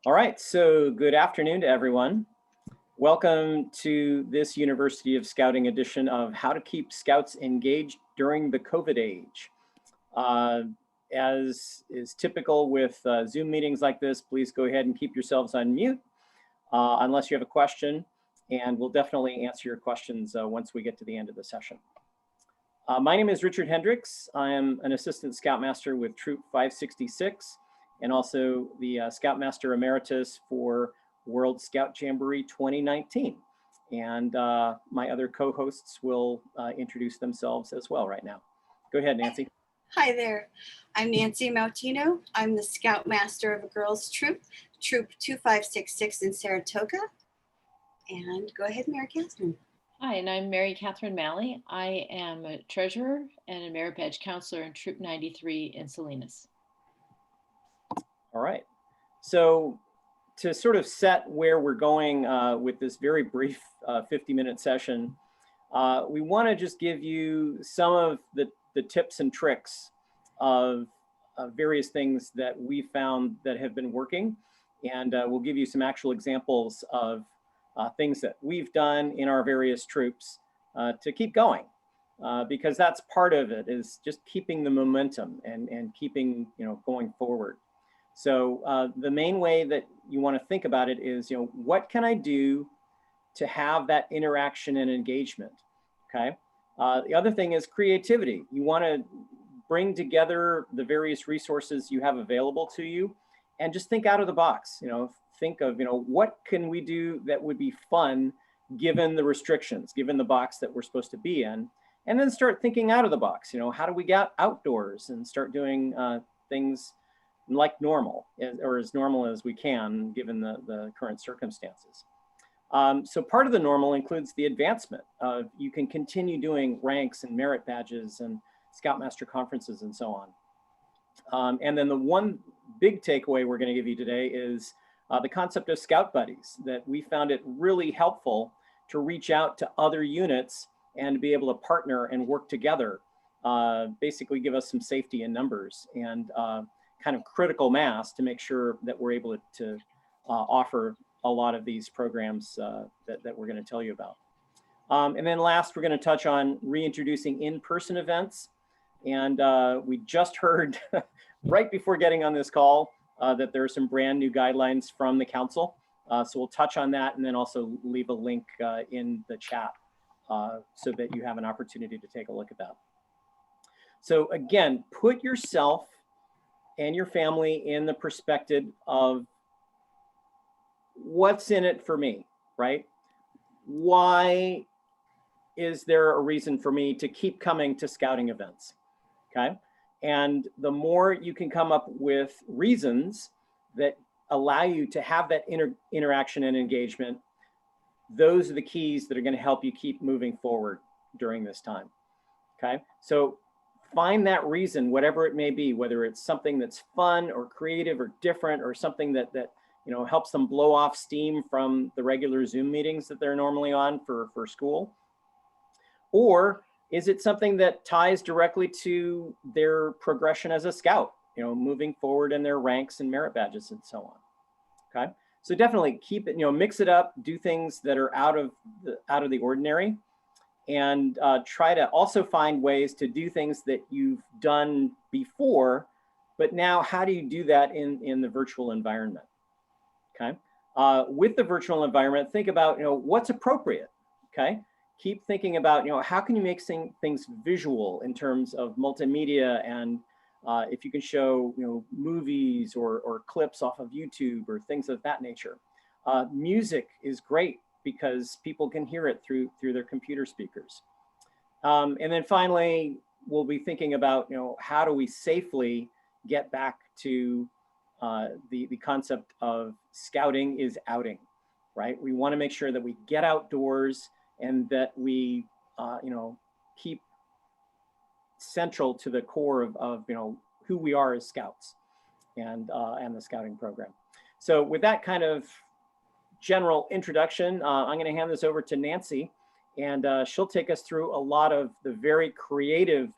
All right, so good afternoon to everyone. Welcome to this University of Scouting edition of How to Keep Scouts Engaged During the COVID Age. As is typical with Zoom meetings like this, please go ahead and keep yourselves on mute unless you have a question, and we'll definitely answer your questions once we get to the end of the session. My name is Richard Hendricks. I am an Assistant Scoutmaster with Troop 566 and also the Scoutmaster Emeritus for World Scout Jamboree 2019. And my other co-hosts will introduce themselves as well right now. Go ahead, Nancy. Hi there, I'm Nancy Mautino. I'm the Scoutmaster of a girls troop, Troop 2566 in Saratoga. And go ahead, Mary Catherine. Hi, and I'm Mary Catherine Malley. I am a treasurer and a merit badge counselor in Troop 93 in Salinas. All right. So to sort of set where we're going with this very brief 50-minute session, we want to just give you some of the tips and tricks of various things that we found that have been working. And we'll give you some actual examples of things that we've done in our various troops to keep going. Because that's part of it, is just keeping the momentum and keeping going forward. So the main way that you want to think about it is, what can I do to have that interaction and engagement, okay? The other thing is creativity. You want to bring together the various resources you have available to you and just think out of the box. Think of, what can we do that would be fun given the restrictions, given the box that we're supposed to be in, and then start thinking out of the box. How do we get outdoors and start doing things like normal, or as normal as we can, given the current circumstances. So part of the normal includes the advancement of, you can continue doing ranks and merit badges and Scoutmaster conferences and so on. And then the one big takeaway we're going to give you today is the concept of Scout Buddies, that we found it really helpful to reach out to other units and be able to partner and work together, basically give us some safety in numbers and kind of critical mass to make sure that we're able to offer a lot of these programs that we're going to tell you about. And then last, we're going to touch on reintroducing in-person events. And we just heard right before getting on this call that there are some brand new guidelines from the council. So we'll touch on that and then also leave a link in the chat so that you have an opportunity to take a look at that. So again, put yourself and your family in the perspective of what's in it for me, right? Why is there a reason for me to keep coming to scouting events, okay? And the more you can come up with reasons that allow you to have that interaction and engagement, those are the keys that are going to help you keep moving forward during this time, okay? So find that reason, whatever it may be, whether it's something that's fun or creative or different, or something that helps them blow off steam from the regular Zoom meetings that they're normally on for school. Or is it something that ties directly to their progression as a scout, moving forward in their ranks and merit badges and so on, okay? So definitely keep it, mix it up, do things that are out of the ordinary, and try to also find ways to do things that you've done before, but now how do you do that in the virtual environment, okay? With the virtual environment, think about, what's appropriate, okay? Keep thinking about, how can you make things visual in terms of multimedia, and if you can show, movies or clips off of YouTube or things of that nature. Music is great because people can hear it through their computer speakers. And then finally, we'll be thinking about, how do we safely get back to the concept of scouting is outing, right? We want to make sure that we get outdoors and that we, keep central to the core of who we are as scouts and the scouting program. So with that kind of general introduction, I'm going to hand this over to Nancy, and she'll take us through a lot of the very creative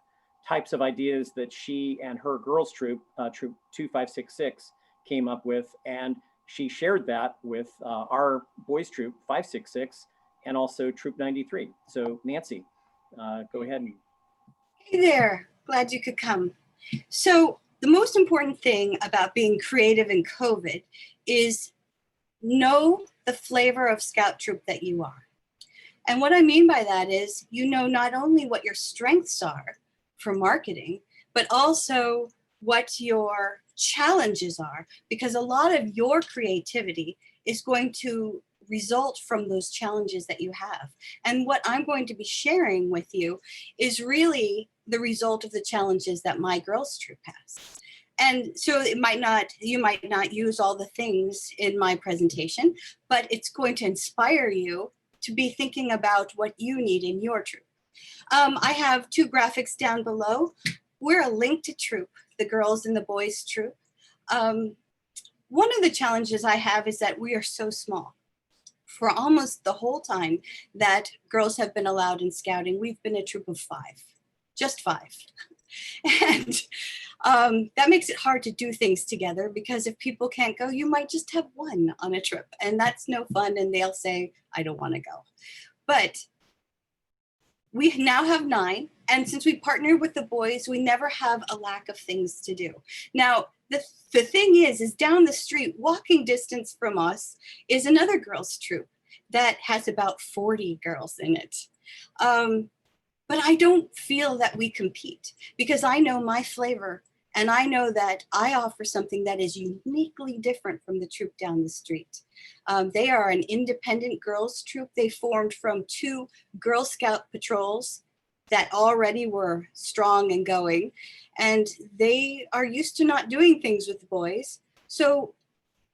types of ideas that she and her girls troop, Troop 2566, came up with, and she shared that with our boys troop 566 and also Troop 93. So Nancy, go ahead. Hey there, glad you could come. So the most important thing about being creative in COVID is know the flavor of Scout Troop that you are. And what I mean by that is, you know not only what your strengths are for marketing, but also what your challenges are, because a lot of your creativity is going to result from those challenges that you have. And what I'm going to be sharing with you is really the result of the challenges that my girls troop has. And so you might not use all the things in my presentation, but it's going to inspire you to be thinking about what you need in your troop. I have two graphics down below. We're a link to troop, the girls and the boys troop. One of the challenges I have is that we are so small. For almost the whole time that girls have been allowed in scouting, we've been a troop of 5, just 5. And that makes it hard to do things together, because if people can't go, you might just have one on a trip, and that's no fun, and they'll say, I don't want to go. But we now have 9, and since we partnered with the boys, we never have a lack of things to do. Now, the thing is down the street, walking distance from us, is another girls' troop that has about 40 girls in it. But I don't feel that we compete, because I know my flavor, and I know that I offer something that is uniquely different from the troop down the street. They are an independent girls troop. They formed from 2 Girl Scout patrols that already were strong and going, and they are used to not doing things with the boys. So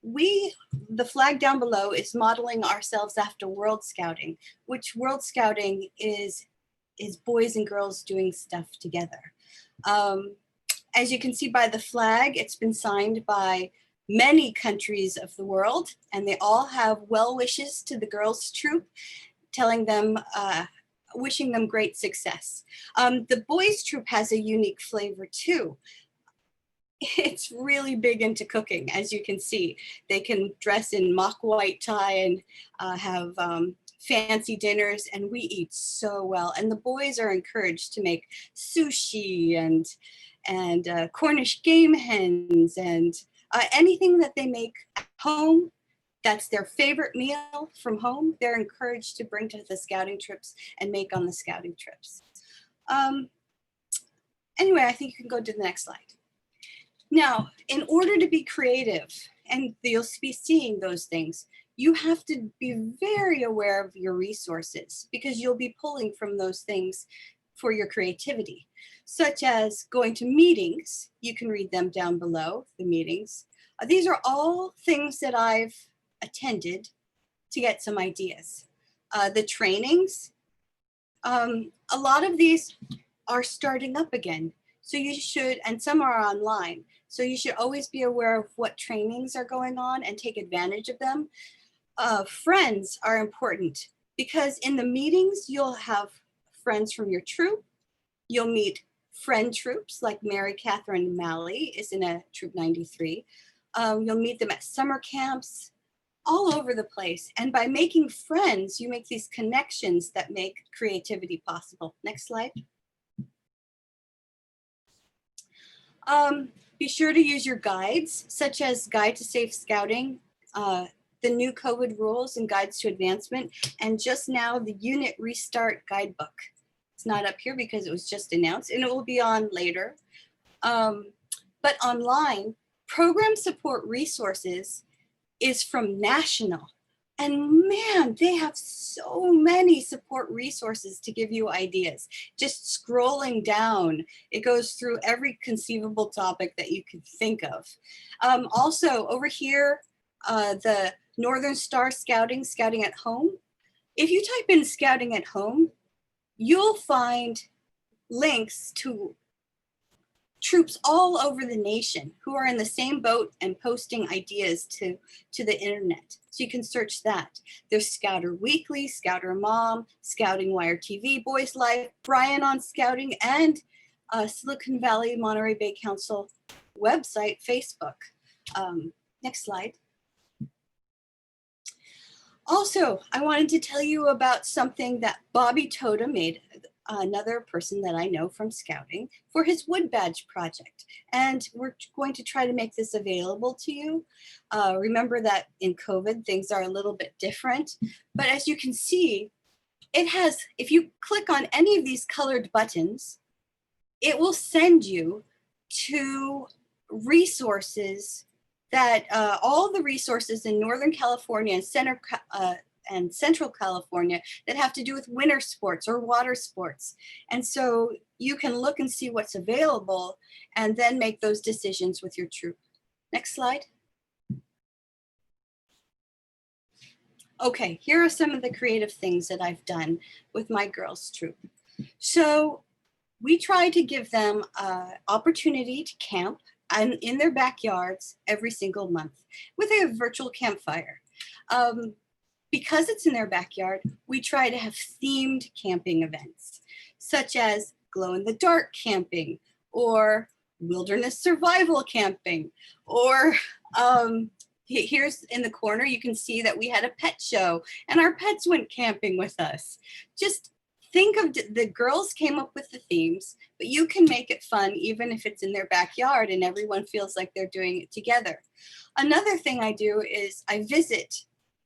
the flag down below is modeling ourselves after World Scouting, which World Scouting is boys and girls doing stuff together. As you can see by the flag, it's been signed by many countries of the world, and they all have well wishes to the girls troop, telling them, wishing them great success. The boys troop has a unique flavor too. It's really big into cooking, as you can see. They can dress in mock white tie and have fancy dinners, and we eat so well. And the boys are encouraged to make sushi and Cornish game hens and anything that they make at home. That's their favorite meal from home. They're encouraged to bring to the scouting trips and make on the scouting trips. Anyway, I think you can go to the next slide. Now, in order to be creative, and you'll be seeing those things, you have to be very aware of your resources, because you'll be pulling from those things for your creativity, such as going to meetings. You can read them down below, the meetings. These are all things that I've attended to get some ideas. The trainings, a lot of these are starting up again. So you should, and some are online. So you should always be aware of what trainings are going on and take advantage of them. Friends are important, because in the meetings, you'll have friends from your troop. You'll meet friend troops, like Mary Catherine Malley is in a Troop 93. You'll meet them at summer camps, all over the place. And by making friends, you make these connections that make creativity possible. Next slide. Be sure to use your guides, such as Guide to Safe Scouting, the new COVID rules and guides to advancement, and just now the Unit Restart Guidebook. It's not up here because it was just announced, and it will be on later. But online, program support resources is from National. And man, they have so many support resources to give you ideas. Just scrolling down, it goes through every conceivable topic that you could think of. Also over here, the Northern Star Scouting, Scouting at Home. If you type in Scouting at Home, you'll find links to troops all over the nation who are in the same boat and posting ideas to the internet. So you can search that. There's Scouter Weekly, Scouter Mom, Scouting Wire TV, Boys Life, Brian on Scouting, and Silicon Valley Monterey Bay Council website, Facebook. Next slide. Also, I wanted to tell you about something that Bobby Toda made, another person that I know from scouting, for his wood badge project. And we're going to try to make this available to you. Remember that in COVID, things are a little bit different. But as you can see, it has, if you click on any of these colored buttons, it will send you to resources that all the resources in Northern California and Central California that have to do with winter sports or water sports. And so you can look and see what's available and then make those decisions with your troop. Next slide. Okay, here are some of the creative things that I've done with my girls' troop. So we try to give them an opportunity to camp and in their backyards every single month with a virtual campfire. Because it's in their backyard, we try to have themed camping events, such as glow-in-the-dark camping, or wilderness survival camping, or here's in the corner, you can see that we had a pet show and our pets went camping with us. Just think of the girls came up with the themes, but you can make it fun even if it's in their backyard and everyone feels like they're doing it together. Another thing I do is I visit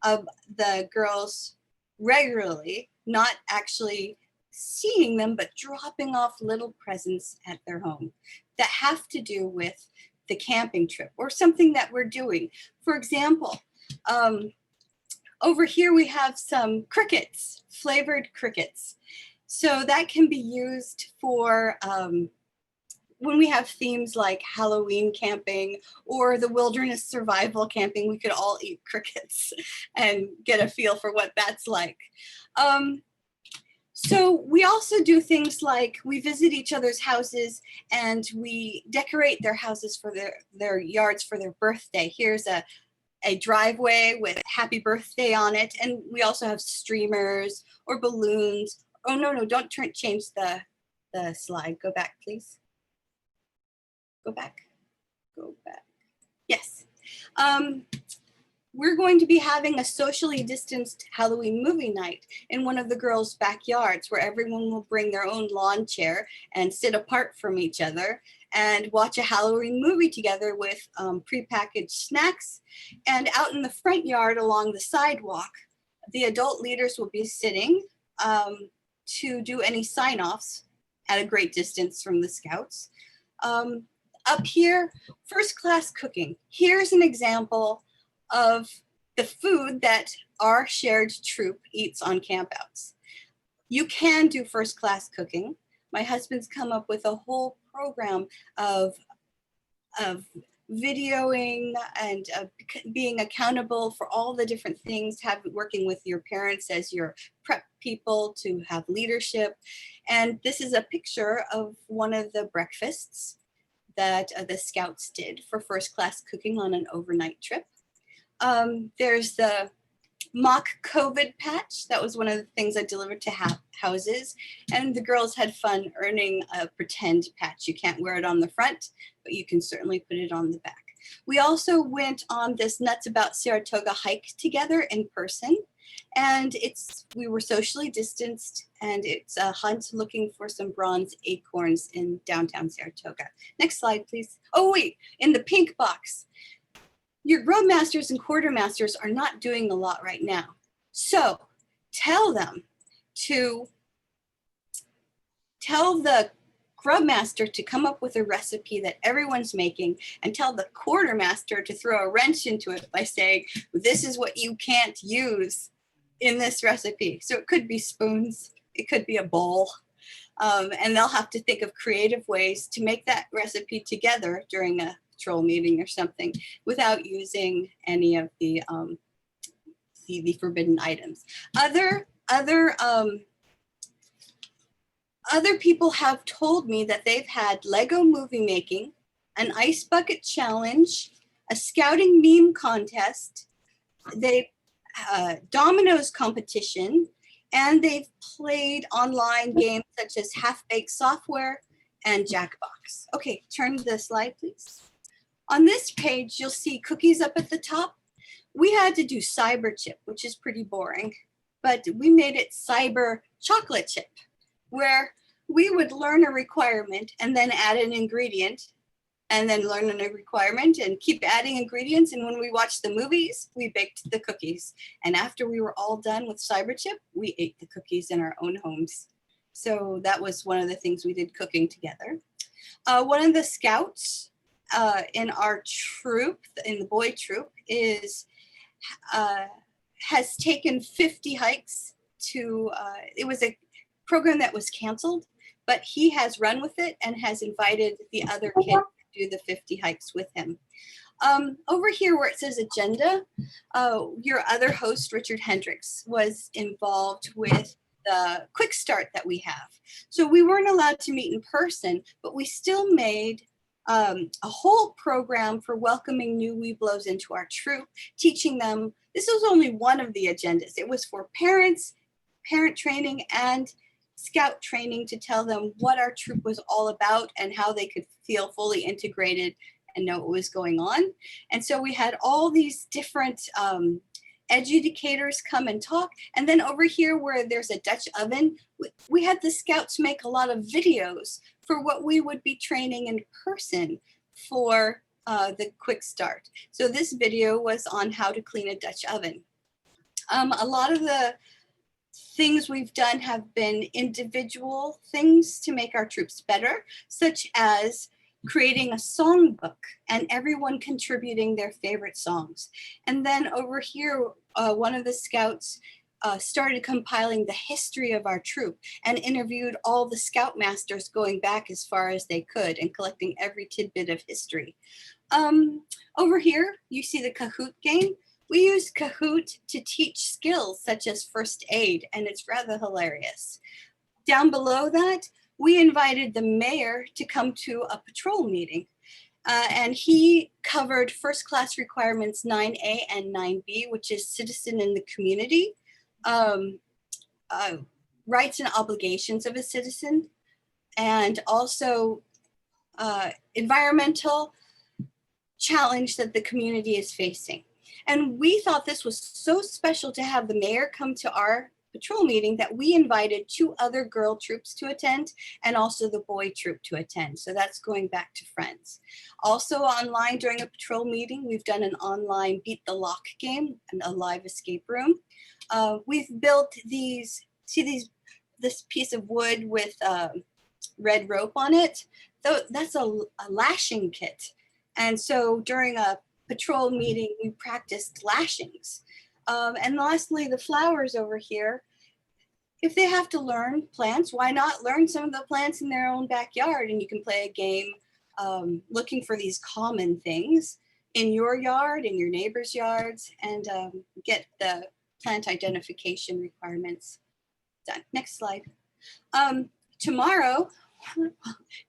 the girls regularly, not actually seeing them, but dropping off little presents at their home that have to do with the camping trip or something that we're doing. For example, over here we have some crickets, flavored crickets. So that can be used for when we have themes like Halloween camping or the wilderness survival camping. We could all eat crickets and get a feel for what that's like. So we also do things like we visit each other's houses and we decorate their houses for their yards for their birthday. Here's a driveway with happy birthday on it. And we also have streamers or balloons. Oh, no, don't change the slide. Go back, please. Go back. Yes. We're going to be having a socially distanced Halloween movie night in one of the girls' backyards where everyone will bring their own lawn chair and sit apart from each other and watch a Halloween movie together with prepackaged snacks. And out in the front yard along the sidewalk, the adult leaders will be sitting to do any sign-offs at a great distance from the scouts. Up here, first class cooking. Here's an example of the food that our shared troop eats on campouts. You can do first class cooking. My husband's come up with a whole program of videoing and being accountable for all the different things, working with your parents as your prep people to have leadership. And this is a picture of one of the breakfasts that the scouts did for first class cooking on an overnight trip. There's the mock COVID patch. That was one of the things I delivered to houses. And the girls had fun earning a pretend patch. You can't wear it on the front, but you can certainly put it on the back. We also went on this Nuts About Saratoga hike together in person. And we were socially distanced, and it's a hunt looking for some bronze acorns in downtown Saratoga. Next slide, please. Oh, wait, in the pink box. Your grub masters and quartermasters are not doing a lot right now. So tell them to tell the grub master to come up with a recipe that everyone's making and tell the quartermaster to throw a wrench into it by saying, this is what you can't use in this recipe. So it could be spoons, it could be a bowl. And they'll have to think of creative ways to make that recipe together during a patrol meeting or something without using any of the forbidden items. Other people have told me that they've had Lego movie making, an ice bucket challenge, a scouting meme contest, dominoes competition, and they've played online games such as Half-Baked Software and Jackbox. Okay, turn to the slide, please. On this page, you'll see cookies up at the top. we had to do cyber chip, which is pretty boring, but we made it cyber chocolate chip, where we would learn a requirement and then add an ingredient and then learn a requirement and keep adding ingredients. And when we watched the movies, we baked the cookies. And after we were all done with cyber chip, we ate the cookies in our own homes. So that was one of the things we did cooking together. One of the scouts in our troop, in the boy troop, has taken 50 hikes to, it was a program that was canceled, but he has run with it and has invited the other kids to do the 50 hikes with him. Over here where it says agenda, your other host, Richard Hendricks, was involved with the quick start that we have. So we weren't allowed to meet in person, but we still made a whole program for welcoming new Webelos into our troop, teaching them. This was only one of the agendas. It was for parents, parent training, and scout training to tell them what our troop was all about and how they could feel fully integrated and know what was going on. And so we had all these different educators come and talk. And then over here where there's a Dutch oven, we had the scouts make a lot of videos for what we would be training in person for the quick start. So this video was on how to clean a Dutch oven. A lot of the things we've done have been individual things to make our troops better, such as creating a songbook and everyone contributing their favorite songs. And then over here, one of the scouts started compiling the history of our troop and interviewed all the scoutmasters going back as far as they could and collecting every tidbit of history. Over here, you see the Kahoot game. We use Kahoot to teach skills such as first aid, and it's rather hilarious. Down below that, we invited the mayor to come to a patrol meeting. And he covered first class requirements 9A and 9B, which is citizen in the community, rights and obligations of a citizen, and also environmental challenge that the community is facing. And we thought this was so special to have the mayor come to our patrol meeting that we invited 2 other girl troops to attend and also the boy troop to attend. So that's going back to friends. Also online during a patrol meeting, we've done an online beat the lock game and a live escape room. We've built these, this piece of wood with red rope on it. That's a lashing kit. And so during a patrol meeting, we practiced lashings. And lastly, the flowers over here. If they have to learn plants, why not learn some of the plants in their own backyard? And you can play a game looking for these common things in your yard, in your neighbor's yards, and get the plant identification requirements done. Next slide.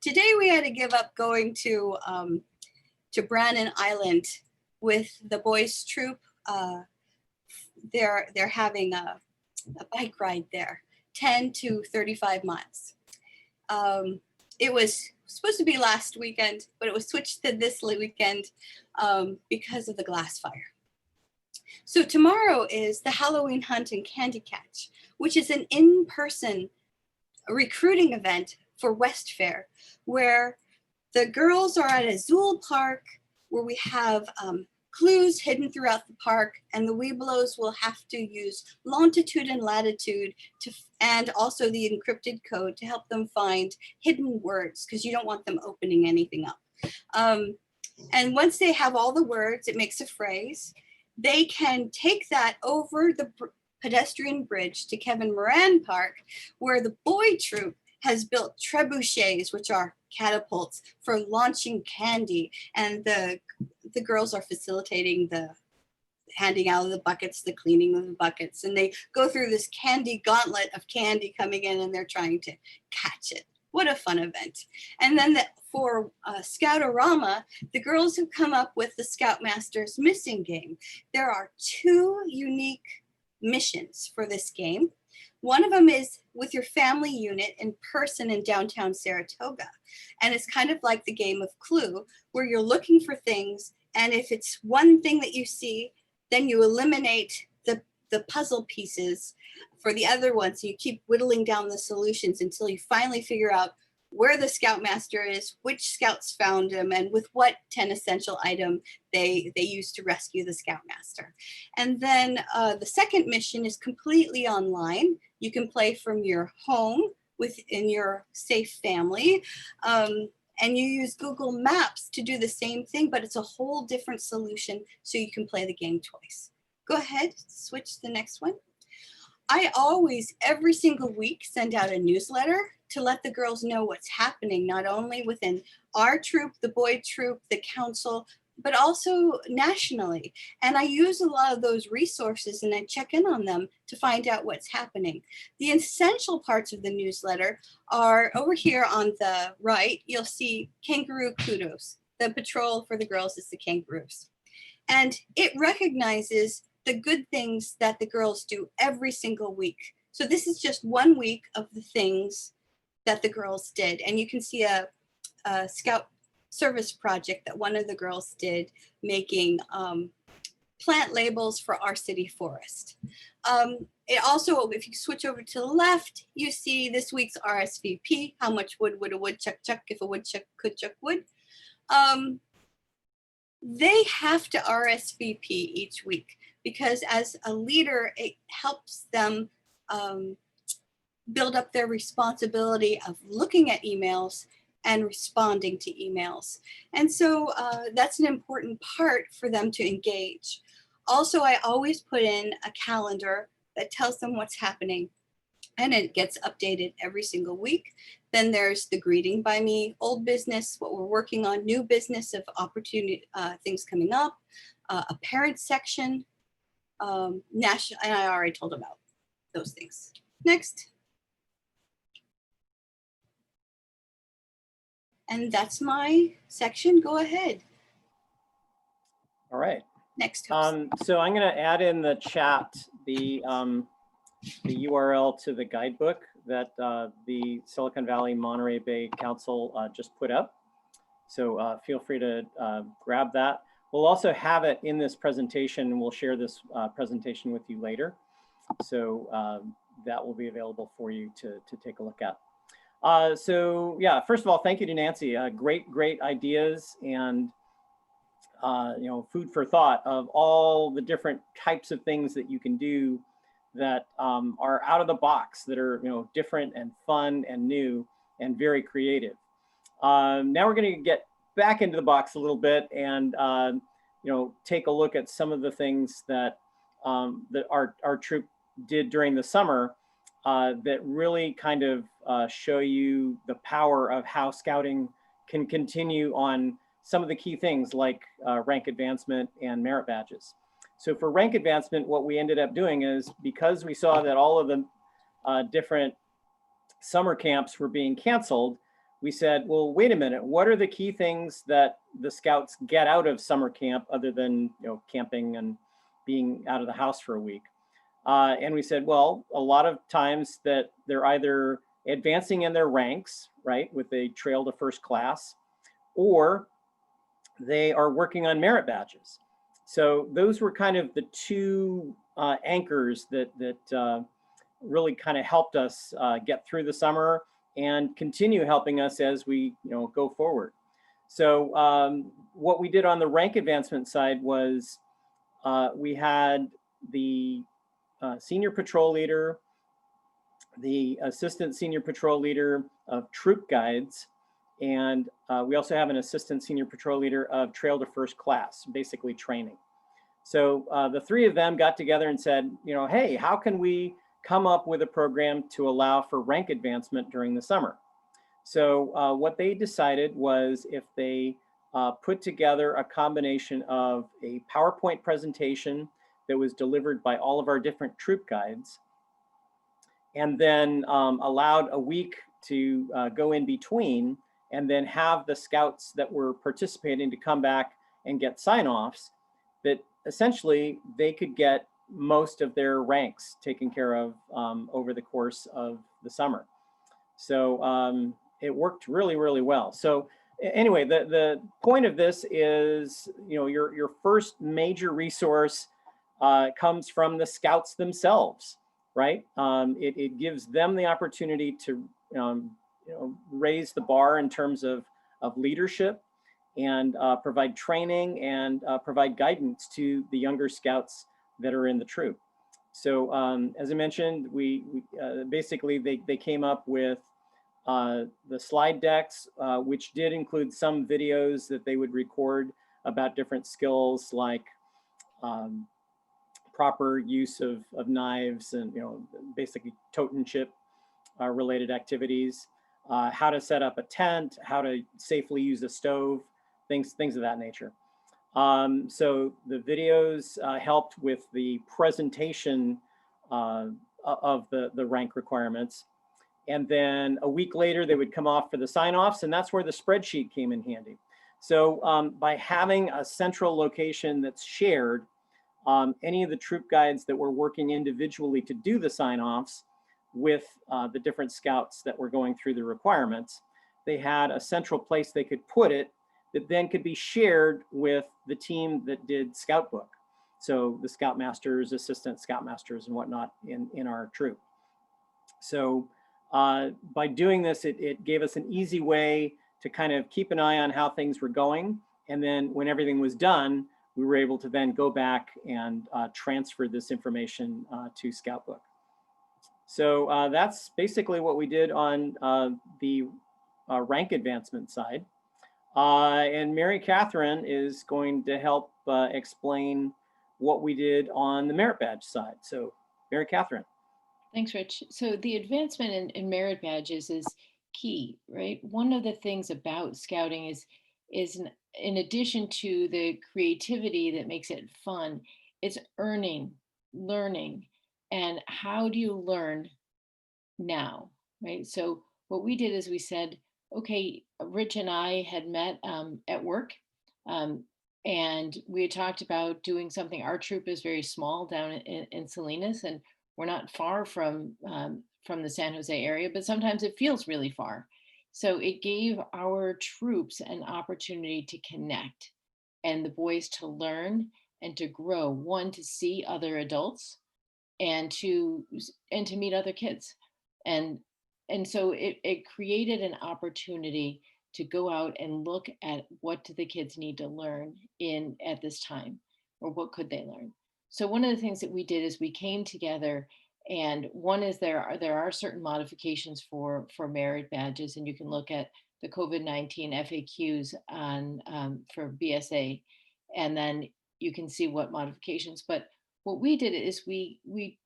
Today we had to give up going to Brannan Island with the boys troop. They're having a bike ride there, 10 to 35 miles. It was supposed to be last weekend, but it was switched to this weekend because of the glass fire. So tomorrow is the Halloween hunt and candy catch, which is an in-person recruiting event for West Fair, where the girls are at a Zool park where we have clues hidden throughout the park, and the Webelos will have to use longitude and latitude and also the encrypted code to help them find hidden words, because you don't want them opening anything up. And once they have all the words, it makes a phrase. They can take that over the pedestrian bridge to Kevin Moran Park, where the boy troop has built trebuchets, which are catapults for launching candy, and the girls are facilitating the handing out of the buckets, the cleaning of the buckets, and they go through this candy gauntlet of candy coming in, and they're trying to catch it. What a fun event. And then for Scoutorama, the girls have come up with the Scoutmasters missing game. There are 2 unique missions for this game. One of them is with your family unit in person in downtown Saratoga. And it's kind of like the game of Clue, where you're looking for things. And if it's one thing that you see, then you eliminate the puzzle pieces for the other ones. So you keep whittling down the solutions until you finally figure out where the Scoutmaster is, which scouts found him, and with what 10 essential item they used to rescue the Scoutmaster. And then the second mission is completely online. You can play from your home within your safe family. And you use Google Maps to do the same thing, but it's a whole different solution, so you can play the game twice. Go ahead, switch to the next one. I always, every single week, send out a newsletter to let the girls know what's happening, not only within our troop, the boy troop, the council, but also nationally. And I use a lot of those resources and I check in on them to find out what's happening. The essential parts of the newsletter are over here on the right. You'll see Kangaroo Kudos. The patrol for the girls is the kangaroos. And it recognizes the good things that the girls do every single week. So this is just 1 week of the things that the girls did. And you can see a scout service project that one of the girls did, making plant labels for our city forest. It also, if you switch over to the left, you see this week's RSVP, how much wood would a woodchuck chuck if a woodchuck could chuck wood. They have to RSVP each week because as a leader, it helps them build up their responsibility of looking at emails and responding to emails. And so that's an important part for them to engage. Also, I always put in a calendar that tells them what's happening, and it gets updated every single week. Then there's the greeting by me, old business, what we're working on, new business of opportunity, things coming up, a parent section, national, and I already told about those things. Next. And that's my section. Go ahead. All right. Next. So I'm going to add in the chat the URL to the guidebook that the Silicon Valley Monterey Bay Council just put up. So feel free to grab that. We'll also have it in this presentation, and we'll share this presentation with you later. So that will be available for you to take a look at. So yeah, first of all, thank you to Nancy. Great ideas and you know, food for thought of all the different types of things that you can do that are out of the box, that are, you know, different and fun and new and very creative. Now we're going to get back into the box a little bit and you know, take a look at some of the things that that our troop did during the summer that really kind of show you the power of how scouting can continue on some of the key things like rank advancement and merit badges. So for rank advancement, what we ended up doing is, because we saw that all of the different summer camps were being canceled, we said, well, wait a minute, what are the key things that the scouts get out of summer camp other than, you know, camping and being out of the house for a week? And we said, well, a lot of times that they're either advancing in their ranks, right, with a trail to first class, or they are working on merit badges. So those were kind of the two anchors that really kind of helped us get through the summer and continue helping us as we, you know, go forward. So what we did on the rank advancement side was we had the senior patrol leader, the assistant senior patrol leader of troop guides, and we also have an assistant senior patrol leader of trail to first class, basically training. So the three of them got together and said, you know, hey, how can we come up with a program to allow for rank advancement during the summer? So what they decided was, if they put together a combination of a PowerPoint presentation that was delivered by all of our different troop guides, and then allowed a week to go in between, and then have the scouts that were participating to come back and get sign-offs, that essentially they could get most of their ranks taken care of over the course of the summer. So it worked really well. So anyway, the point of this is, you know, your first major resource comes from the scouts themselves, right? It gives them the opportunity to raise the bar in terms of leadership and provide training and provide guidance to the younger scouts that are in the troop. So as I mentioned, we basically they came up with the slide decks, which did include some videos that they would record about different skills like proper use of knives and basically tote and chip related activities, how to set up a tent, how to safely use a stove, things of that nature. So the videos helped with the presentation of the rank requirements. And then a week later, they would come off for the sign-offs, and that's where the spreadsheet came in handy. So by having a central location that's shared, any of the troop guides that were working individually to do the sign-offs with the different scouts that were going through the requirements, they had a central place they could put it that then could be shared with the team that did scout book. So the scoutmasters, assistant scoutmasters and whatnot in our troop. So by doing this, it gave us an easy way to kind of keep an eye on how things were going. And then when everything was done, we were able to then go back and transfer this information to Scoutbook. So that's basically what we did on the rank advancement side. And Mary Catherine is going to help explain what we did on the merit badge side. So Mary Catherine. Thanks, Rich. So the advancement in merit badges is key, right? One of the things about scouting is in addition to the creativity that makes it fun, it's earning, learning, and how do you learn now, right? So what we did is we said, okay, Rich and I had met at work, and we had talked about doing something. Our troop is very small down in Salinas, and we're not far from the San Jose area, but sometimes it feels really far. So it gave our troops an opportunity to connect and the boys to learn and to grow, one, to see other adults and to meet other kids. And so it created an opportunity to go out and look at what do the kids need to learn at this time, or what could they learn. So one of the things that we did is we came together, and one is there are certain modifications for merit badges, and you can look at the COVID-19 FAQs on for BSA, and then you can see what modifications. But what we did is we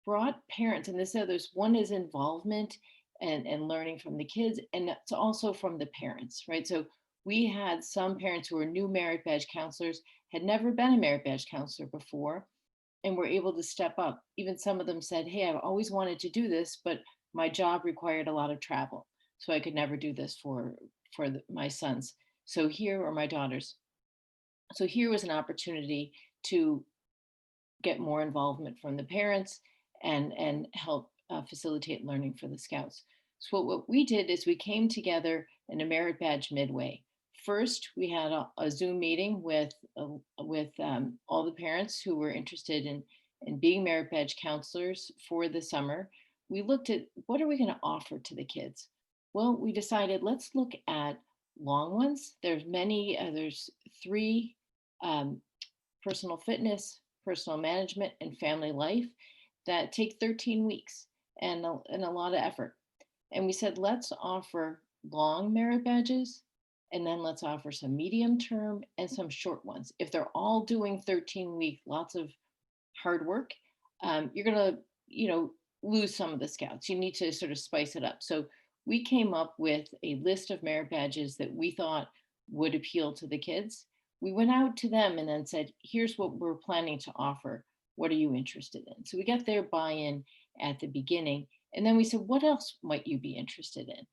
brought parents, and there's one is involvement and learning from the kids, and it's also from the parents, right? So we had some parents who were new merit badge counselors, had never been a merit badge counselor before, and were able to step up. Even some of them said, hey, I've always wanted to do this, but my job required a lot of travel, so I could never do this for my sons. So here, or my daughters. So here was an opportunity to get more involvement from the parents and help facilitate learning for the scouts. So what we did is we came together in a merit badge midway. First, we had a Zoom meeting with all the parents who were interested in being merit badge counselors for the summer. We looked at what are we going to offer to the kids? Well, we decided let's look at long ones. There's many, there's 3 personal fitness, personal management, and family life that take 13 weeks and a lot of effort. And we said, let's offer long merit badges, and then let's offer some medium term and some short ones. If they're all doing 13-week, lots of hard work, you're gonna, lose some of the scouts. You need to sort of spice it up. So we came up with a list of merit badges that we thought would appeal to the kids. We went out to them and then said, here's what we're planning to offer. What are you interested in? So we got their buy-in at the beginning. And then we said, what else might you be interested in?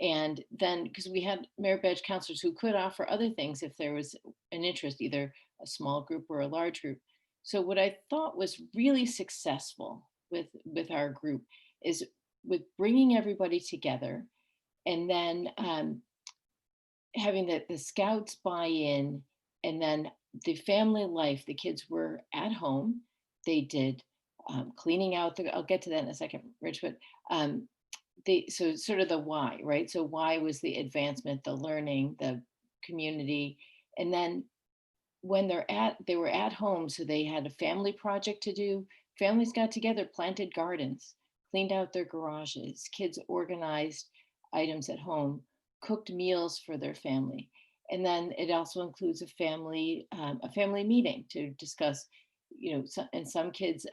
And then, because we had merit badge counselors who could offer other things if there was an interest, either a small group or a large group. So what I thought was really successful with our group is with bringing everybody together, and then having the scouts buy in, and then the family life. The kids were at home. They did cleaning out I'll get to that in a second, Rich, but so sort of the why, right? So why was the advancement, the learning, the community, and then when they were at home, so they had a family project to do. Families got together, planted gardens, cleaned out their garages, kids organized items at home, cooked meals for their family. And then it also includes a family meeting to discuss, and some kids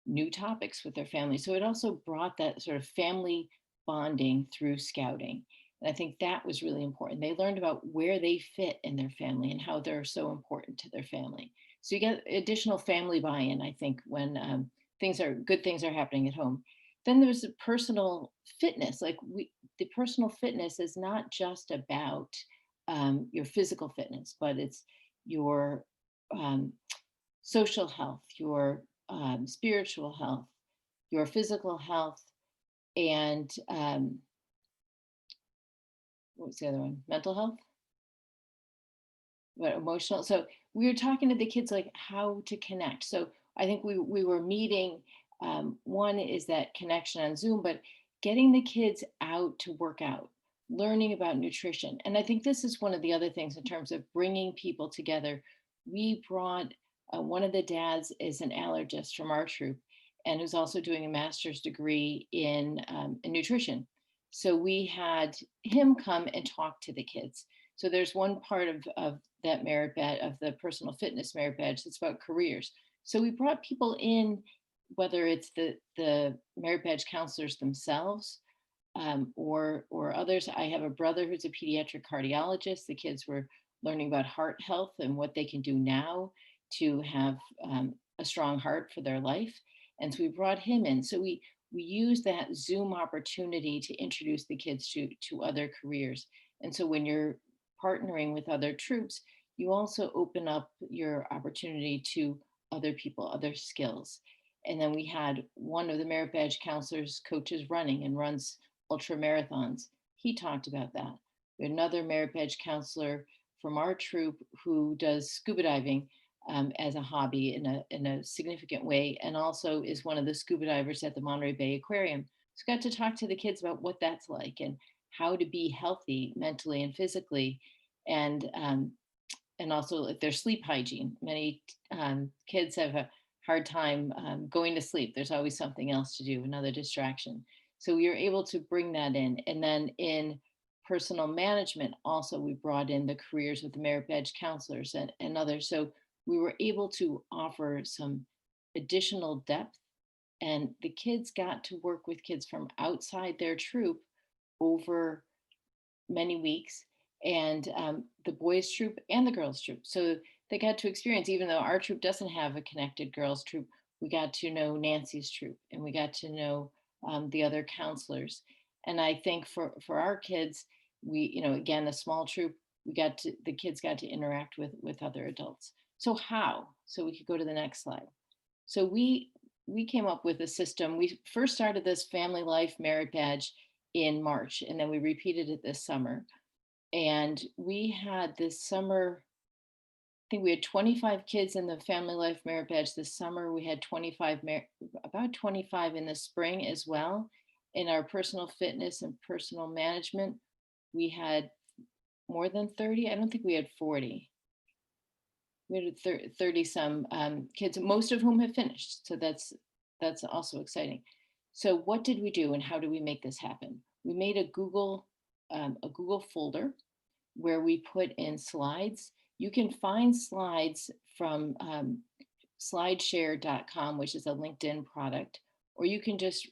new topics with their family. So it also brought that sort of family bonding through scouting. And I think that was really important. They learned about where they fit in their family and how they're so important to their family. So you get additional family buy-in, I think, when good things are happening at home. Then there's the personal fitness. The personal fitness is not just about your physical fitness, but it's your um, social health, your spiritual health, your physical health, and what was the other one? Mental health, but emotional. So we were talking to the kids like how to connect. So I think we were meeting. One is that connection on Zoom, but getting the kids out to work out, learning about nutrition. And I think this is one of the other things in terms of bringing people together. We brought one of the dads is an allergist from our troop and who's also doing a master's degree in nutrition. So we had him come and talk to the kids. So there's one part of that merit badge, of the personal fitness merit badge, that's about careers. So we brought people in, whether it's the merit badge counselors themselves or others. I have a brother who's a pediatric cardiologist. The kids were learning about heart health and what they can do now to have a strong heart for their life. And so we brought him in. So we used that Zoom opportunity to introduce the kids to other careers. And so when you're partnering with other troops, you also open up your opportunity to other people, other skills. And then we had one of the merit badge counselors coaches running and runs ultra marathons. He talked about that. We had another merit badge counselor from our troop who does scuba diving as a hobby in a significant way, and also is one of the scuba divers at the Monterey Bay Aquarium. So got to talk to the kids about what that's like and how to be healthy mentally and physically, and also their sleep hygiene. Many kids have a hard time going to sleep. There's always something else to do, another distraction. So we were able to bring that in. And then in personal management, also we brought in the careers with the merit badge counselors and others. So we were able to offer some additional depth, and the kids got to work with kids from outside their troop over many weeks, and the boys troop and the girls troop. So they got to experience, even though our troop doesn't have a connected girls troop, we got to know Nancy's troop and we got to know the other counselors. And I think for our kids, we, again, a small troop, the kids got to interact with other adults. So how? So we could go to the next slide. So we came up with a system. We first started this family life merit badge in March, and then we repeated it this summer. And we had this summer, I think we had 25 kids in the family life merit badge this summer. We had about 25 in the spring as well. In our personal fitness and personal management, we had more than 30. I don't think we had 40. We had 30 some kids, most of whom have finished. So that's also exciting. So what did we do and how do we make this happen? We made a Google folder where we put in slides. You can find slides from slideshare.com, which is a LinkedIn product, or you can just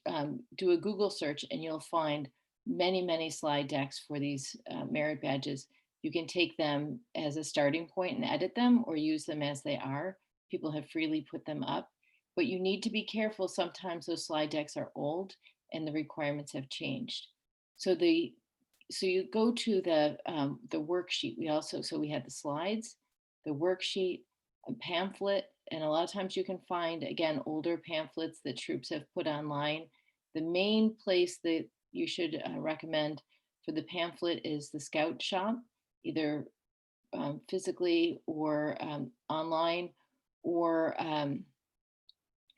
do a Google search and you'll find many, many slide decks for these merit badges. You can take them as a starting point and edit them or use them as they are. People have freely put them up, but you need to be careful. Sometimes those slide decks are old and the requirements have changed. So you go to the worksheet. We had the slides, the worksheet, a pamphlet, and a lot of times you can find, again, older pamphlets that troops have put online. The main place that you should recommend for the pamphlet is the Scout Shop, either physically or online, or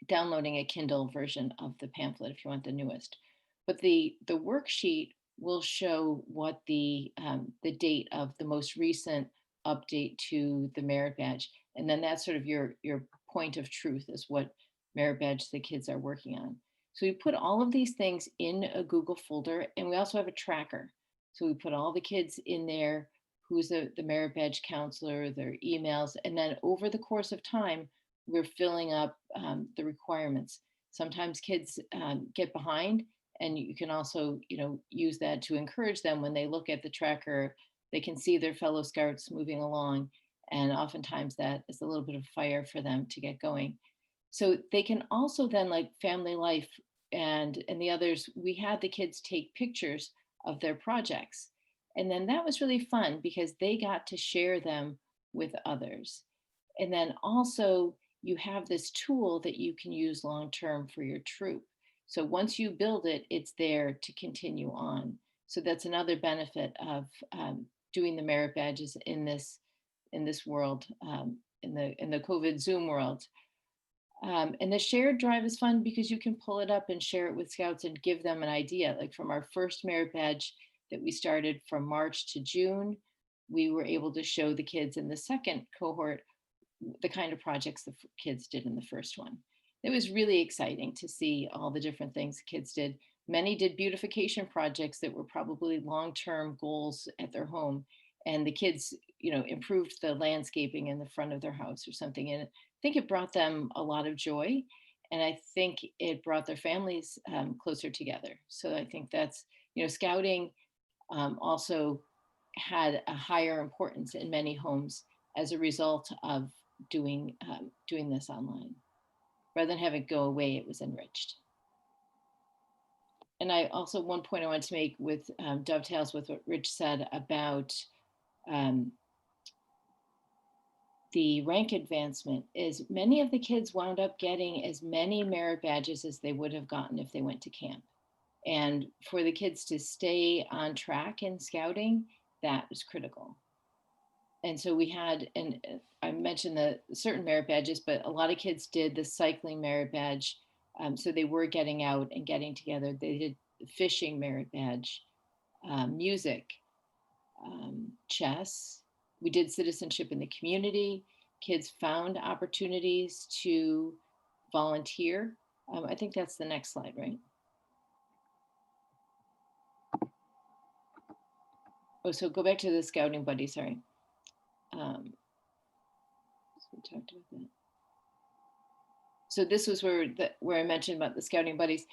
downloading a Kindle version of the pamphlet if you want the newest. But the worksheet will show what the date of the most recent update to the merit badge, and then that's sort of your point of truth is what merit badge the kids are working on. So we put all of these things in a Google folder, and we also have a tracker. So we put all the kids in there, who's the merit badge counselor, their emails, and then over the course of time, we're filling up the requirements. Sometimes kids get behind, and you can also, use that to encourage them when they look at the tracker. They can see their fellow scouts moving along, and oftentimes that is a little bit of fire for them to get going. So they can also then, like family life and the others, we had the kids take pictures of their projects. And then that was really fun because they got to share them with others. And then also you have this tool that you can use long-term for your troop. So once you build it, it's there to continue on. So that's another benefit of doing the merit badges in this world, in the COVID Zoom world. And the shared drive is fun because you can pull it up and share it with scouts and give them an idea. Like from our first merit badge that we started from March to June, we were able to show the kids in the second cohort the kind of projects the kids did in the first one. It was really exciting to see all the different things the kids did. Many did beautification projects that were probably long-term goals at their home. And the kids, improved the landscaping in the front of their house or something. And I think it brought them a lot of joy. And I think it brought their families closer together. So I think that's, scouting also had a higher importance in many homes as a result of doing this online. Rather than have it go away, it was enriched. And I also, one point I want to make with dovetails with what Rich said about the rank advancement is many of the kids wound up getting as many merit badges as they would have gotten if they went to camp. And for the kids to stay on track in scouting, that was critical. And so we had, and I mentioned the certain merit badges, but a lot of kids did the cycling merit badge. So they were getting out and getting together. They did fishing merit badge, music, chess. We did citizenship in the community. Kids found opportunities to volunteer. I think that's the next slide, right? Oh, so go back to the scouting buddy, sorry. So we talked about that. So this was where I mentioned about the scouting buddies.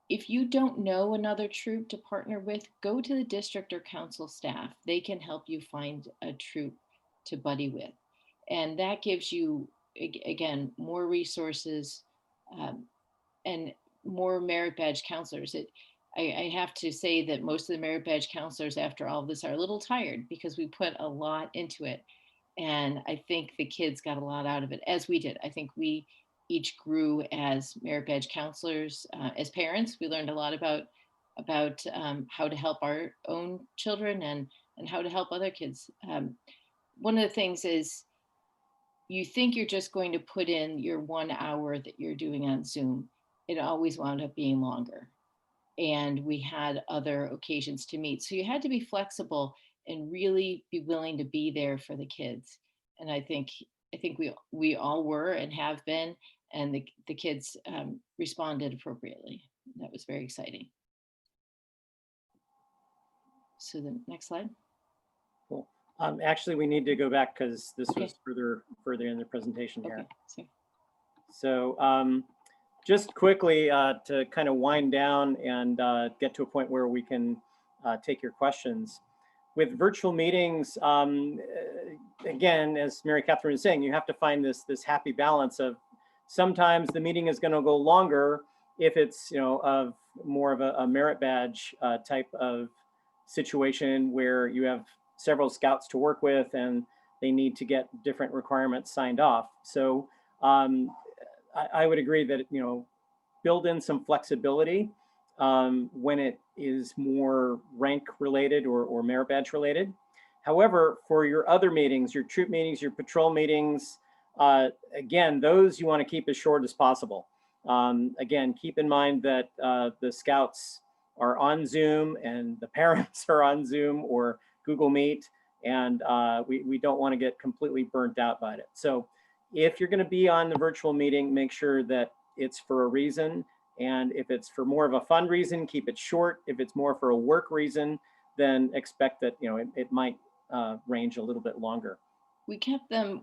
If you don't know another troop to partner with, go to the district or council staff. They can help you find a troop to buddy with. And that gives you, again, more resources and more merit badge counselors. I have to say that most of the merit badge counselors after all of this are a little tired because we put a lot into it. And I think the kids got a lot out of it, as we did. I think we each grew as merit badge counselors. As parents, we learned a lot about how to help our own children and how to help other kids. One of the things is you think you're just going to put in your 1 hour that you're doing on Zoom. It always wound up being longer. And we had other occasions to meet. So you had to be flexible and really be willing to be there for the kids. And I think we all were and have been, and the kids responded appropriately. That was very exciting. So the next slide. Cool. Actually, we need to go back because this was further in the presentation here. Sorry. So just quickly to kind of wind down and get to a point where we can take your questions. With virtual meetings, again, as Mary Catherine was saying, you have to find this happy balance of sometimes the meeting is going to go longer if it's of more of a merit badge type of situation where you have several scouts to work with and they need to get different requirements signed off. So I would agree that build in some flexibility when it is more rank related or merit badge related. However, for your other meetings, your troop meetings, your patrol meetings, again, those you want to keep as short as possible. Again, keep in mind that the scouts are on Zoom and the parents are on Zoom or Google Meet, and we don't want to get completely burnt out by it. So if you're going to be on the virtual meeting, make sure that it's for a reason. And if it's for more of a fun reason, keep it short. If it's more for a work reason, then expect that it might range a little bit longer. We kept them,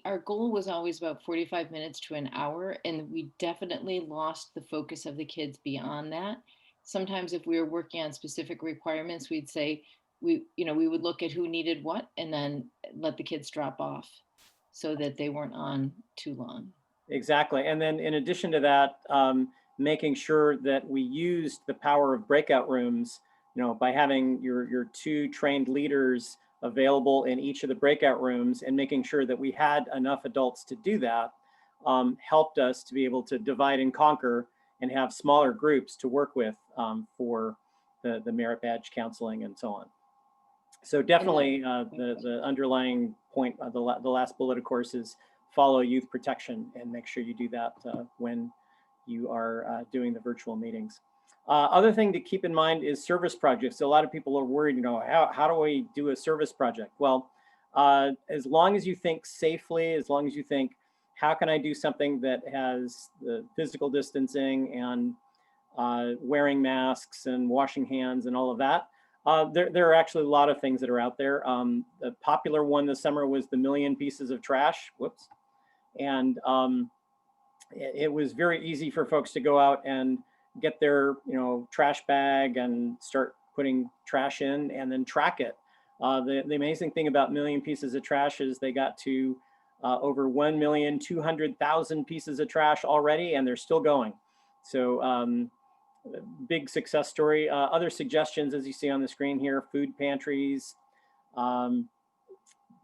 our goal was always about 45 minutes to an hour, and we definitely lost the focus of the kids beyond that. Sometimes if we were working on specific requirements, we'd say, we would look at who needed what and then let the kids drop off so that they weren't on too long. Exactly. And then in addition to that, making sure that we used the power of breakout rooms, by having your two trained leaders available in each of the breakout rooms and making sure that we had enough adults to do that, helped us to be able to divide and conquer and have smaller groups to work with for the merit badge counseling and so on. So definitely the underlying point of the last bullet, of course, is follow youth protection and make sure you do that when you are doing the virtual meetings. Other thing to keep in mind is service projects. So a lot of people are worried, how do we do a service project? Well, as long as you think safely, as long as you think, how can I do something that has the physical distancing and wearing masks and washing hands and all of that, there are actually a lot of things that are out there. The popular one this summer was the 1,000,000 pieces of trash. Whoops. And it was very easy for folks to go out and get their trash bag and start putting trash in and then track it. The amazing thing about 1,000,000 pieces of trash is they got to over 1,200,000 pieces of trash already, and they're still going. So big success story. Other suggestions, as you see on the screen here: food pantries,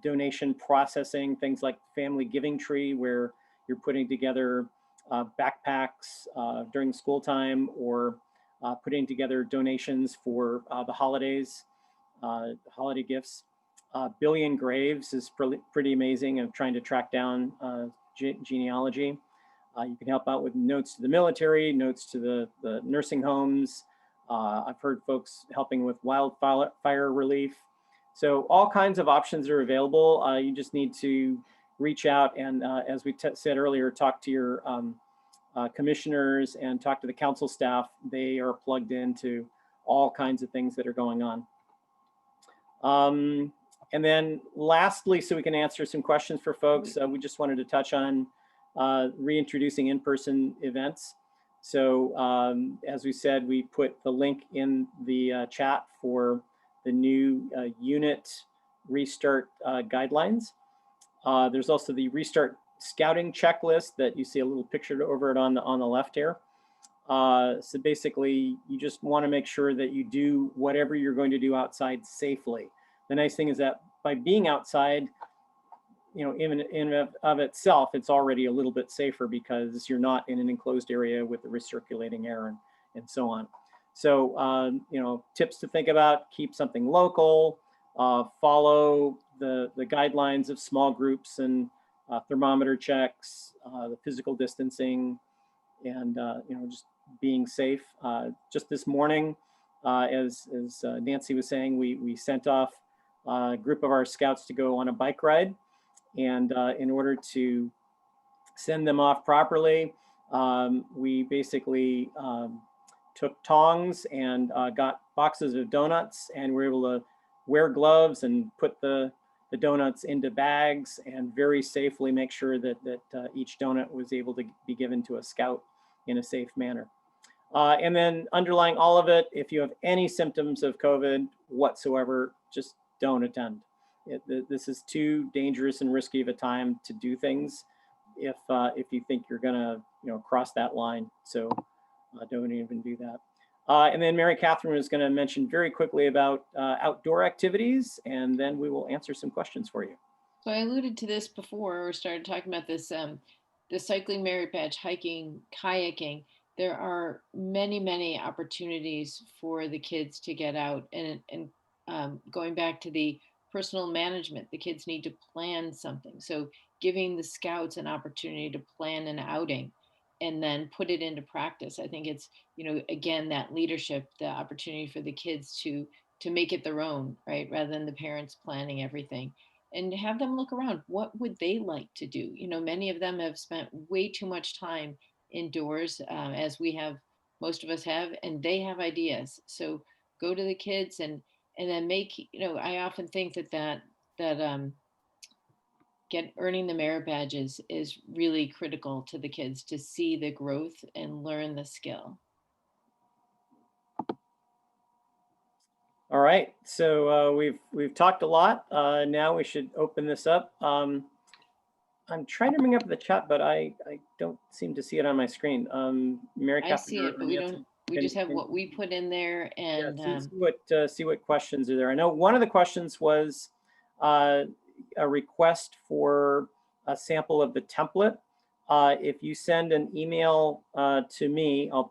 donation processing, things like Family Giving Tree, where you're putting together backpacks during school time, or putting together donations for the holidays, holiday gifts. Billion Graves is pretty amazing of trying to track down genealogy. You can help out with notes to the military, notes to the nursing homes. I've heard folks helping with wildfire relief. So all kinds of options are available. You just need to reach out and, as we said earlier, talk to your commissioners and talk to the council staff. They are plugged into all kinds of things that are going on. And then lastly, so we can answer some questions for folks, we just wanted to touch on reintroducing in-person events. So as we said, we put the link in the chat for the new unit restart guidelines. There's also the restart scouting checklist that you see a little picture over it on the left here. So basically, you just want to make sure that you do whatever you're going to do outside safely. The nice thing is that by being outside, in of itself, it's already a little bit safer because you're not in an enclosed area with the recirculating air and so on. So, tips to think about: keep something local, follow the guidelines of small groups and thermometer checks, the physical distancing, and just being safe. Just this morning, as Nancy was saying, we sent off a group of our scouts to go on a bike ride, and in order to send them off properly, we basically took tongs and got boxes of donuts, and we were able to wear gloves and put the donuts into bags and very safely make sure that each donut was able to be given to a scout in a safe manner. And then underlying all of it, if you have any symptoms of COVID whatsoever, just don't attend. This is too dangerous and risky of a time to do things if you think you're gonna cross that line. So don't even do that. And then Mary Catherine is going to mention very quickly about outdoor activities, and then we will answer some questions for you. So I alluded to this before we started talking about this, the cycling merit badge, hiking, kayaking. There are many, many opportunities for the kids to get out, and going back to the personal management, the kids need to plan something. So giving the scouts an opportunity to plan an outing and then put it into practice. I think it's, again, that leadership, the opportunity for the kids to make it their own, right? Rather than the parents planning everything, and have them look around. What would they like to do? Many of them have spent way too much time indoors, as most of us have, and they have ideas. So go to the kids and then make, I often think that earning the merit badges is really critical to the kids to see the growth and learn the skill. All right, so we've talked a lot. Now we should open this up. I'm trying to bring up the chat, but I don't seem to see it on my screen. Mary I Catherine see it, but we don't. We just have what we put in there, and see what questions are there. I know one of the questions was a request for a sample of the template. If you send an email to me, I'll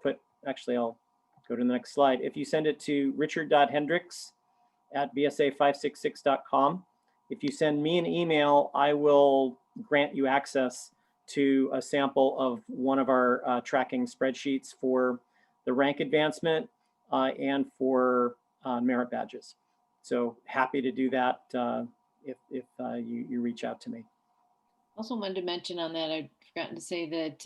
go to the next slide. If you send it to richard.hendricks@bsa566.com, if you send me an email, I will grant you access to a sample of one of our tracking spreadsheets for the rank advancement and for merit badges. So happy to do that if you reach out to me. Also wanted to mention on that, I'd forgotten to say that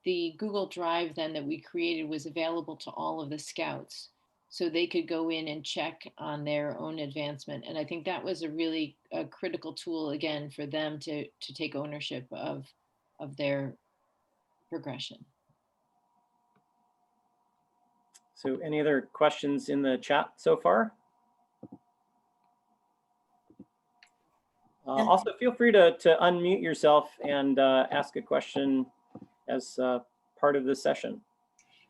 the Google Drive then that we created was available to all of the scouts, so they could go in and check on their own advancement. And I think that was a critical tool, again, for them to take ownership of their progression. So any other questions in the chat so far? Also, feel free to unmute yourself and ask a question as part of this session.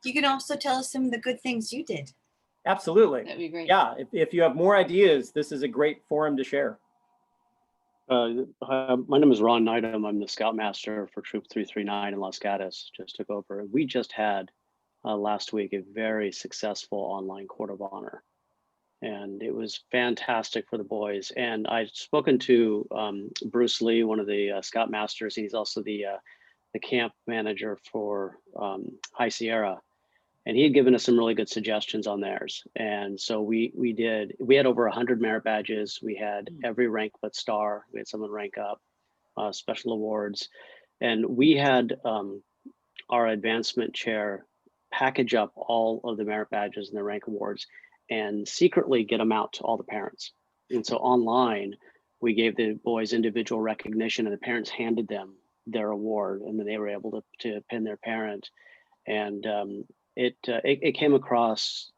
You can also tell us some of the good things you did. Absolutely. That'd be great. Yeah, if you have more ideas, this is a great forum to share. My name is Ron Neidham. I'm the Scoutmaster for Troop 339 in Los Gatos. Just took over. We just had last week a very successful online Court of Honor. And it was fantastic for the boys. And I've spoken to Bruce Lee, one of the Scoutmasters. He's also the camp manager for High Sierra. And he had given us some really good suggestions on theirs. And so we had over 100 merit badges. We had every rank but star. We had someone rank up, special awards. And we had our advancement chair package up all of the merit badges and the rank awards and secretly get them out to all the parents. And so online, we gave the boys individual recognition, and the parents handed them their award, and then they were able to pin their parent. And it came across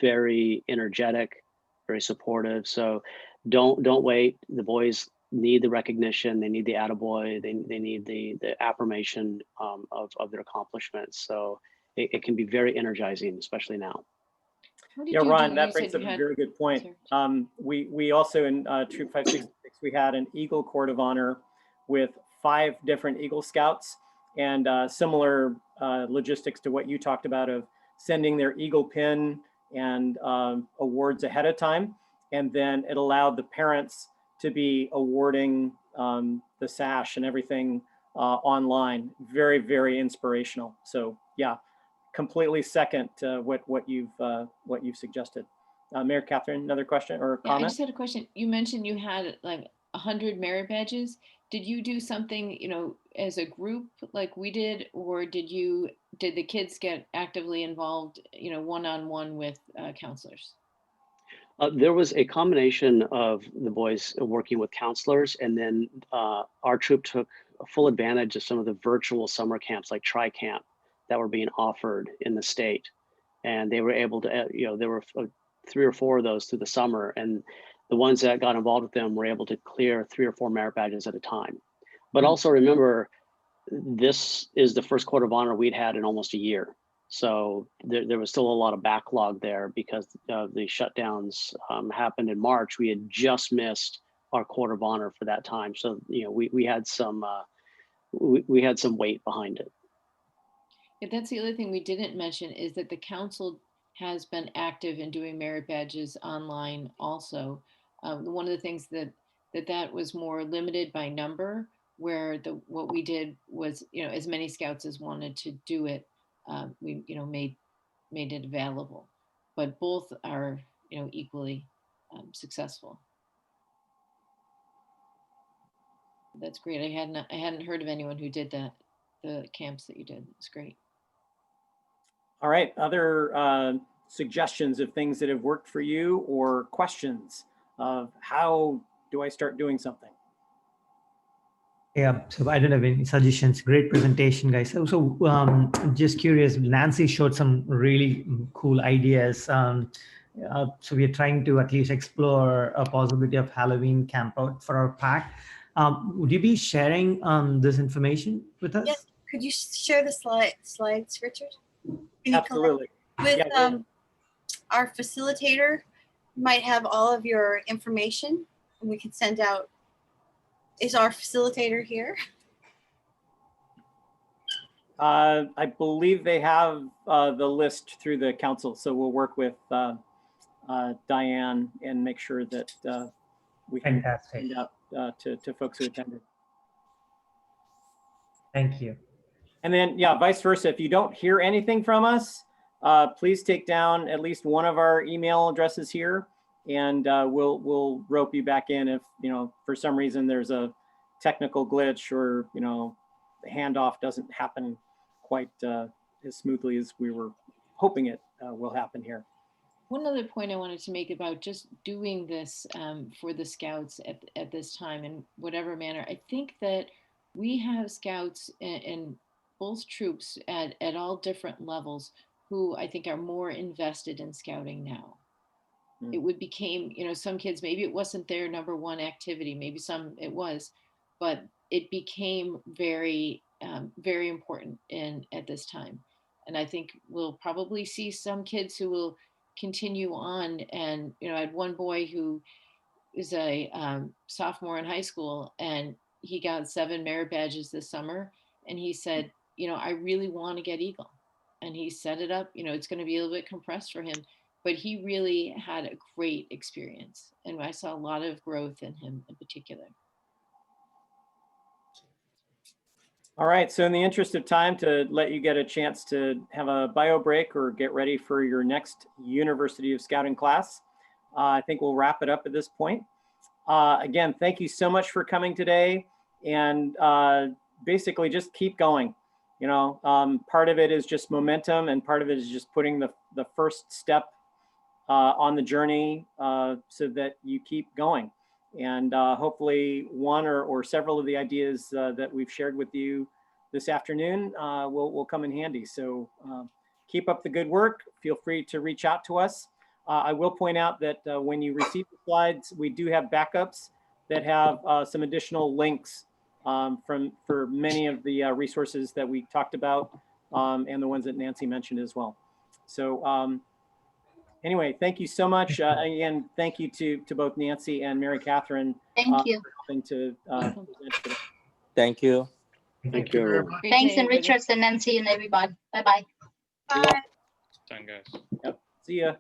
very energetic, very supportive. So don't wait. The boys need the recognition. They need the attaboy. They need the affirmation of their accomplishments. So it can be very energizing, especially now. Yeah, Ron, that brings up a very good point. We also in Troop 566, we had an Eagle Court of Honor with 5 different Eagle Scouts, and similar logistics to what you talked about of sending their Eagle pin and awards ahead of time. And then it allowed the parents to be awarding the sash and everything online. Very, very inspirational. So yeah, completely second what you've suggested. Mayor Catherine, another question or comment? I just had a question. You mentioned you had like 100 merit badges. Did you do something, as a group like we did, or did the kids get actively involved, one-on-one with counselors? There was a combination of the boys working with counselors, and then our troop took full advantage of some of the virtual summer camps like Tri-Camp that were being offered in the state. And they were able to, there were 3 or 4 of those through the summer, and the ones that got involved with them were able to clear 3 or 4 merit badges at a time. But also remember, this is the first Court of Honor we'd had in almost a year. So there was still a lot of backlog there because the shutdowns happened in March. We had just missed our Court of Honor for that time. So, we had some weight behind it. Yeah, that's the other thing we didn't mention is that the council has been active in doing merit badges online also. One of the things that was more limited by number where what we did was, as many scouts as wanted to do it, we, made it available. But both are, equally successful. That's great. I hadn't heard of anyone who did that. The camps that you did. It's great. All right. Other suggestions of things that have worked for you, or questions of how do I start doing something? Yeah, so I don't have any suggestions. Great presentation, guys. So just curious, Nancy showed some really cool ideas. So we are trying to at least explore a possibility of Halloween camp out for our pack. Would you be sharing this information with us? Yes. Could you share the slides, Richard? Can you Absolutely. with Yeah, our facilitator might have all of your information, and we can send out. Is our facilitator here? I believe they have the list through the council, so we'll work with Diane and make sure that we can Fantastic. send out to folks who attended. Thank you. And then, yeah, vice versa. If you don't hear anything from us, please take down at least one of our email addresses here, and we'll rope you back in if, for some reason there's a technical glitch, or, the handoff doesn't happen quite as smoothly as we were hoping it will happen here. One other point I wanted to make about just doing this for the scouts at this time in whatever manner. I think that we have scouts and both troops at all different levels who I think are more invested in scouting now. It became, some kids, maybe it wasn't their number one activity, maybe some it was, but it became very, very important at this time. And I think we'll probably see some kids who will continue on. And, I had one boy who is a sophomore in high school, and he got 7 merit badges this summer. And he said, I really want to get Eagle. And he set it up, it's going to be a little bit compressed for him, but he really had a great experience. And I saw a lot of growth in him in particular. All right, so in the interest of time, to let you get a chance to have a bio break or get ready for your next University of Scouting class, I think we'll wrap it up at this point. Again, thank you so much for coming today, and basically just keep going. Part of it is just momentum, and part of it is just putting the first step on the journey so that you keep going. And hopefully one or several of the ideas that we've shared with you this afternoon will come in handy. So keep up the good work. Feel free to reach out to us. I will point out that when you receive the slides, we do have backups that have some additional links for many of the resources that we talked about, and the ones that Nancy mentioned as well. So anyway, thank you so much. Again, thank you to both Nancy and Mary Catherine. Thank you. For helping to present today. Thank you. Thank you, everyone. Great Thanks, day, and everybody. Richard and Nancy and everybody. Bye-bye. Bye. Done, guys. Yep. See ya.